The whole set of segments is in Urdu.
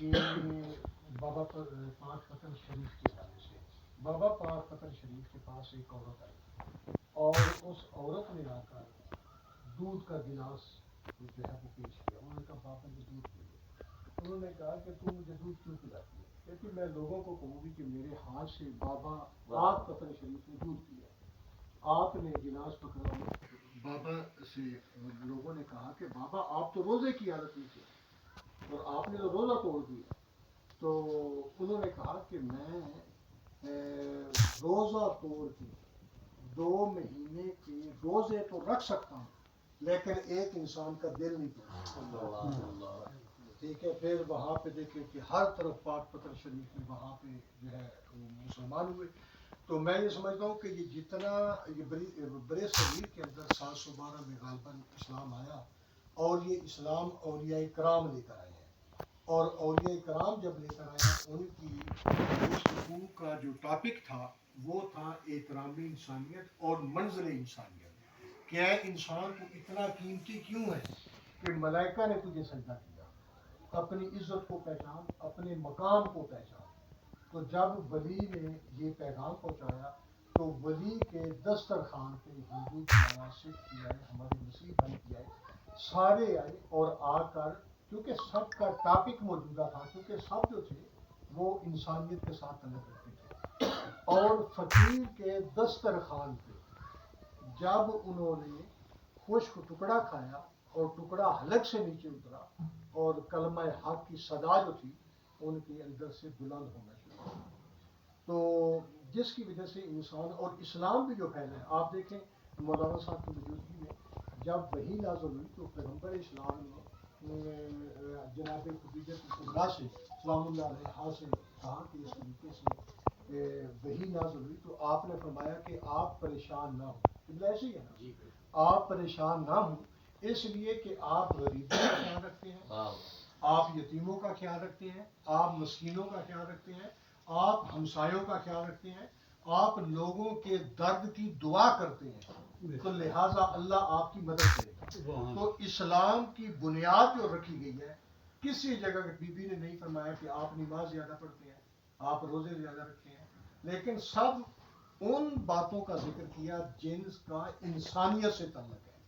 کہ بابا پاک فتن شریف کے حوالے سے بابا پاک فتن شریف کے پاس ایک عورت آئی اور اس عورت نے آ کر دودھ کا گلاس جو ہے وہ پیش کیا. انہوں نے کہا بابا یہ دودھ پی لو. انہوں نے کہا کہ تم مجھے دودھ کیوں پلاتی ہے؟ کہتی میں لوگوں کو کہوں گی کہ میرے ہاتھ سے بابا پاک فتن شریف نے دودھ پیا. آپ نے گلاس پکڑا. بابا سے لوگوں نے کہا کہ بابا آپ تو روزے کی عادت نہیں تھی اور آپ نے تو روزہ توڑ دیا. تو انہوں نے کہا کہ میں روزہ توڑ کے 2 مہینے کے روزے تو رکھ سکتا ہوں لیکن ایک انسان کا دل نہیں توڑ. ٹھیک ہے. پھر وہاں پہ دیکھیں کہ ہر طرف پاک فتن شریف میں وہاں پہ جو ہے مسلمان ہوئے. تو میں یہ سمجھتا ہوں کہ یہ جتنا یہ برے صغیر کے اندر 712 میں غالباً اسلام آیا اور یہ اسلام اولیاء کرام لے کر آئے ہیں اور اولیاء کرام جب لے کر آئے ہیں ان کی گفتگو کا جو ٹاپک تھا وہ تھا احترام انسانیت اور منزل انسانیت. کیا انسان کو اتنا قیمتی کیوں ہے کہ ملائکہ نے تجھے سجدہ کیا؟ اپنی عزت کو پہچان, اپنے مقام کو پہچان. تو جب ولی نے یہ پیغام پہنچایا تو ولی کے دسترخوان پہ ہندو کی آواز سکھ کی آئے, ہمارے مسیح بھائی کی آئے, سارے آئے اور آ کر کیونکہ سب کا ٹاپک موجودہ تھا, کیونکہ سب جو تھے وہ انسانیت کے ساتھ تعلق رکھتے تھے. اور فقیر کے دسترخوان پہ جب انہوں نے خشک ٹکڑا کھایا اور ٹکڑا حلق سے نیچے اترا اور کلمہ حق کی صدا جو تھی ان کے اندر سے بلند ہونا شروع ہوا. تو جس کی وجہ سے انسان اور اسلام بھی جو پھیلا ہے, آپ دیکھیں مولانا صاحب کی موجودگی میں جب وحی نازل ہوئی تو پیغمبر اسلام نے جناب خدیجہ کبریٰ سے سلام اللہ علیہ سے کہا کہ اس طریقے سے وحی نازل ہوئی تو آپ نے فرمایا کہ آپ پریشان نہ ہوں. ایسے ہی ہے نا, آپ پریشان نہ ہوں اس لیے کہ آپ غریبوں کا خیال رکھتے ہیں, آپ یتیموں کا خیال رکھتے ہیں, آپ مسکینوں کا خیال رکھتے ہیں, آپ ہمسایوں کا خیال رکھتے ہیں, آپ لوگوں کے درد کی دعا کرتے ہیں, تو لہٰذا اللہ آپ کی مدد کرے گا. تو اسلام کی بنیاد جو رکھی گئی ہے, کسی جگہ بی بی نے نہیں فرمایا کہ آپ نماز زیادہ پڑھتے ہیں, آپ روزے زیادہ رکھتے ہیں, لیکن سب ان باتوں کا ذکر کیا جن کا انسانیت سے تعلق ہے,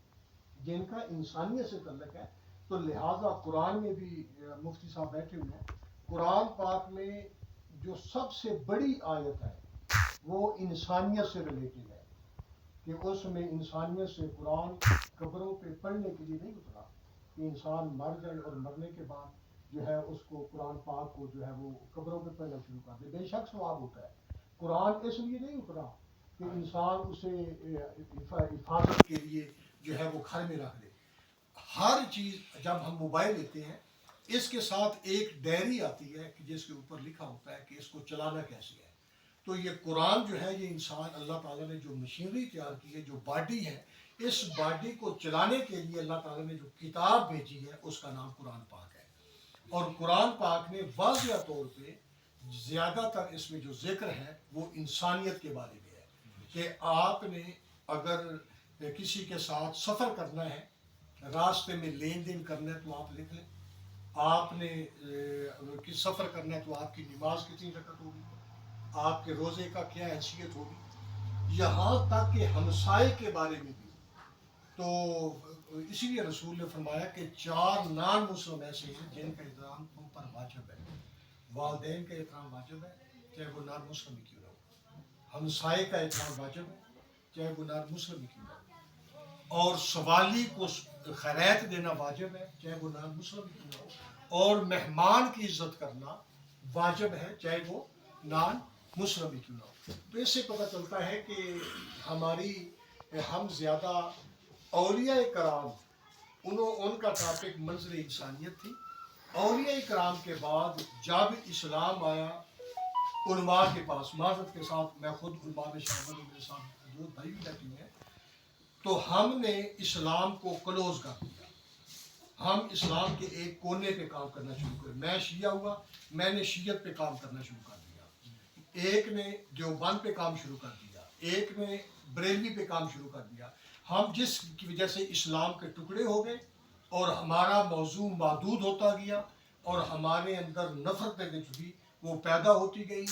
جن کا انسانیت سے تعلق ہے. تو لہٰذا قرآن میں بھی مفتی صاحب بیٹھے ہوئے ہیں, قرآن پاک میں جو سب سے بڑی آیت ہے وہ انسانیت سے ریلیٹڈ ہے کہ اس میں انسانیت سے قرآن قبروں پہ پڑھنے کے لیے نہیں اترا کہ انسان مر جائے اور مرنے کے بعد جو ہے اس کو قرآن پاک کو جو ہے وہ قبروں پہ پڑھنا شروع کر دے. بے شک ثواب ہوتا ہے. قرآن اس لیے نہیں اترا کہ انسان اسے حفاظت کے لیے جو ہے وہ گھر میں رکھ دے. ہر چیز جب ہم موبائل لیتے ہیں اس کے ساتھ ایک ڈائری آتی ہے کہ جس کے اوپر لکھا ہوتا ہے کہ اس کو چلانا کیسے ہے. تو یہ قرآن جو ہے یہ انسان اللہ تعالیٰ نے جو مشینری تیار کی ہے, جو باڈی ہے, اس باڈی کو چلانے کے لیے اللہ تعالیٰ نے جو کتاب بھیجی ہے اس کا نام قرآن پاک ہے. اور قرآن پاک نے واضح طور پہ زیادہ تر اس میں جو ذکر ہے وہ انسانیت کے بارے میں ہے کہ آپ نے اگر کسی کے ساتھ سفر کرنا ہے, راستے میں لین دین کرنا ہے تو آپ لکھ لیں. آپ نے سفر کرنا ہے تو آپ کی نماز کتنی رکعت ہوگی, آپ کے روزے کا کیا حیثیت ہوگی, یہاں تک کہ ہمسائے کے بارے میں بھی. تو اسی لیے رسول نے فرمایا کہ 4 نان مسلم ایسے ہیں جن کا احترام تم پر واجب ہے. والدین کا احترام واجب ہے چاہے وہ نان مسلم ہی کیوں نہ ہو, ہمسائے کا احترام واجب ہے چاہے وہ نان مسلم ہی کیوں نہ ہو, اور سوالی کو خیرات دینا واجب ہے چاہے وہ نان مسلم ہی کیوں نہ ہو, اور مہمان کی عزت کرنا واجب ہے چاہے وہ نان مسلم ہی کیوں نہ ہو. تو اس سے پتہ چلتا ہے کہ ہم زیادہ اولیاء کرام ان کا ٹاپک منزل انسانیت تھی. اولیاء کرام کے بعد جب اسلام آیا علماء کے پاس, معذرت کے ساتھ میں خود علماء میں شامل ہوں, میرے ساتھ 2 بھائی بھی بیٹھے ہیں, تو ہم نے اسلام کو کلوز کر دیا. ہم اسلام کے ایک کونے پہ کام کرنا شروع کرے. میں شیعہ ہوا, میں نے شیعت پہ کام کرنا شروع کر دیا, ایک نے دیوبند پہ کام شروع کر دیا, ایک نے بریلوی پہ کام شروع کر دیا. ہم جس کی وجہ سے اسلام کے ٹکڑے ہو گئے اور ہمارا موضوع محدود ہوتا گیا, اور ہمارے اندر نفرت بھی وہ پیدا ہوتی گئی.